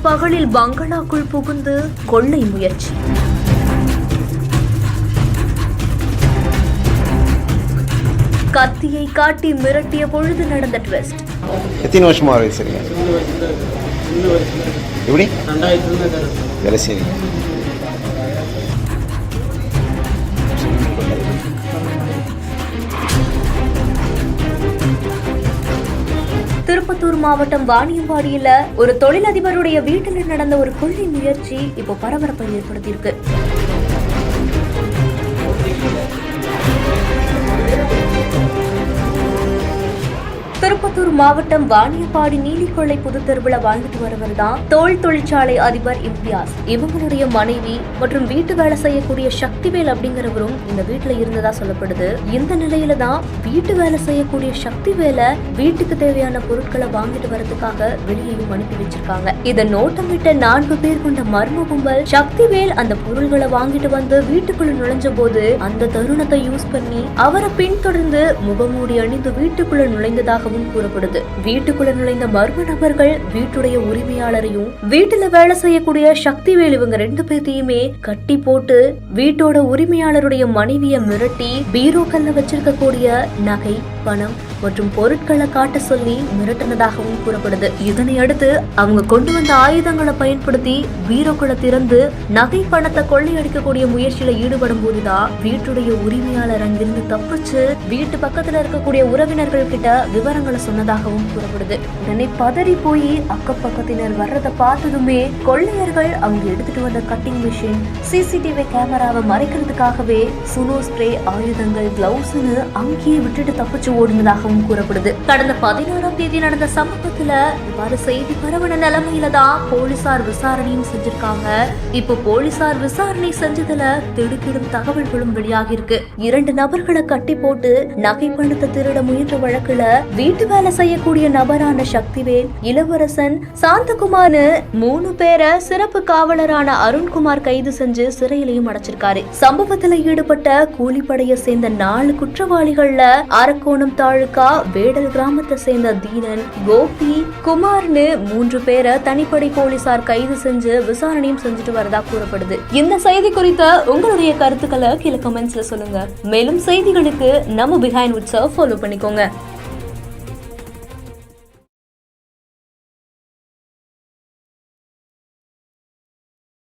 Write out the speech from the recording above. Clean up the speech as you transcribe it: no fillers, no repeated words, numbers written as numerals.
பகலில் பங்களாக்குள் புகுந்து கொள்ளை முயற்சி. கத்தியை காட்டி மிரட்டிய பொழுது நடந்த ட்விஸ்ட். எத்தனை வருஷமா சரிங்க எப்படி வேலை செய்றீங்க? திருப்பத்தூர் மாவட்டம் வாணியம்பாடியில ஒரு தொழிலதிபருடைய வீட்டில் நடந்த ஒரு கொள்ளை முயற்சி இப்போ பரபரப்பை ஏற்படுத்தியிருக்கு. திருப்பத்தூர் மாவட்டம் வாணியம்பாடி நீலிக்கொள்ளை புது தெருவுல வாழ்ந்துட்டு வரவர் தான் தோல் தொழிற்சாலை அதிபர் இம்தியாஸ். இவங்களுடைய மனைவி மற்றும் வீட்டு வேலை செய்யக்கூடிய சக்திவேல் அப்படிங்கிறவரும் இந்த வீட்டுல இருந்ததா சொல்லப்படுது. இந்த நிலையில தான் வீட்டு வேலை செய்யக்கூடிய சக்திவேலை வீட்டுக்கு தேவையான பொருட்களை வாங்கிட்டு வரதுக்காக வெளியேயும் அனுப்பி வச்சிருக்காங்க. இதை நோட்டமிட்ட 4 பேர் கொண்ட மர்ம கும்பல் சக்திவேல் அந்த பொருள்களை வாங்கிட்டு வந்து வீட்டுக்குள்ள நுழைஞ்ச போது அந்த தருணத்தை யூஸ் பண்ணி அவரை பின்தொடர்ந்து முகமூடி அணிந்து வீட்டுக்குள்ள நுழைந்ததாக கூறப்படுது. வீட்டுக்குள்ள நுழைந்த மர்ம நபர்கள் வீட்டுடைய உரிமையாளரையும் வீட்டுல வேலை செய்யக்கூடிய சக்திவேல் இவங்க 2 பேர்த்தையுமே கட்டி போட்டு வீட்டோட உரிமையாளருடைய மனைவிய மிரட்டி பீரோக்கல்ல வச்சிருக்கக்கூடிய நகை, பணம் மற்றும் பொருட்களை காட்ட சொல்லி மிரட்டினதாகவும் கூறப்படுது. இதனை அடுத்து அவங்க கொண்டு வந்த ஆயுதங்களை பயன்படுத்தி பீரோக்களை திறந்து நகை பணத்தை கொள்ளையடிக்கக்கூடிய முயற்சியில ஈடுபடும் போதுதான் வீட்டுடைய உரிமையாளர் அங்கிருந்து தப்பிச்சு வீட்டு பக்கத்துல இருக்கக்கூடிய உறவினர்கள் கிட்ட விவரங்களை சொன்னதாகவும் கூறப்படுது. உடனே பதறி போய் அக்கப்பக்கத்தினர் வர்றதை பார்த்ததுமே கொள்ளையர்கள் அவங்க எடுத்துட்டு வந்த கட்டிங் மிஷின், சிசிடிவி கேமராவை மறைக்கிறதுக்காகவே சுனோ ஸ்ப்ரே, ஆயுதங்கள், கிளவுஸ்னு அங்கேயே விட்டுட்டு தப்பிச்சு ஓடுனதாகவும் கூறப்படுது. கடந்த 16ஆம் தேதி நடந்த சம்பவத்துல இவ்வாறு செய்தி பரவன நிலைமையில தான் போலீசார் விசாரணையும் செஞ்சிருக்காங்க. இப்போ போலீசார் விசாரணை செஞ்சதுல திடுக்கிடும் தகவல்களும் வெளியாகி இருக்கு. 2 நபர்களை கட்டி போட்டு நகை பணத்தை திருட முயன்ற வழக்குல வீட்டு வேலை செய்யக்கூடிய நபரான சக்திவேல், இளவரசன், சாந்தகுமார்னு 3 பேரை சிறப்பு காவலரான அருண்குமார் கைது செஞ்சு சிறையிலையும் அடைச்சிருக்காரு. சம்பவத்துல ஈடுபட்ட கூலிப்படையை சேர்ந்த 4 குற்றவாளிகள்ல அரக்கோணம் தாலுகா வேடல் கிராமத்தை சேர்ந்த தீனன், கோபி, குமார்னு 3 பேரை தனிப்படை போலீசார் கைது செஞ்சு விசாரணையும் செஞ்சுட்டு வரதா கூறப்படுது. இந்த செய்தி குறித்த உங்களுடைய கருத்துக்களை கீழே கமெண்ட்ஸ்ல சொல்லுங்க. மேலும் செய்திகளுக்கு நம்ம பிஹைண்ட் வுட்ஸை ஃபாலோ பண்ணிக்கோங்க.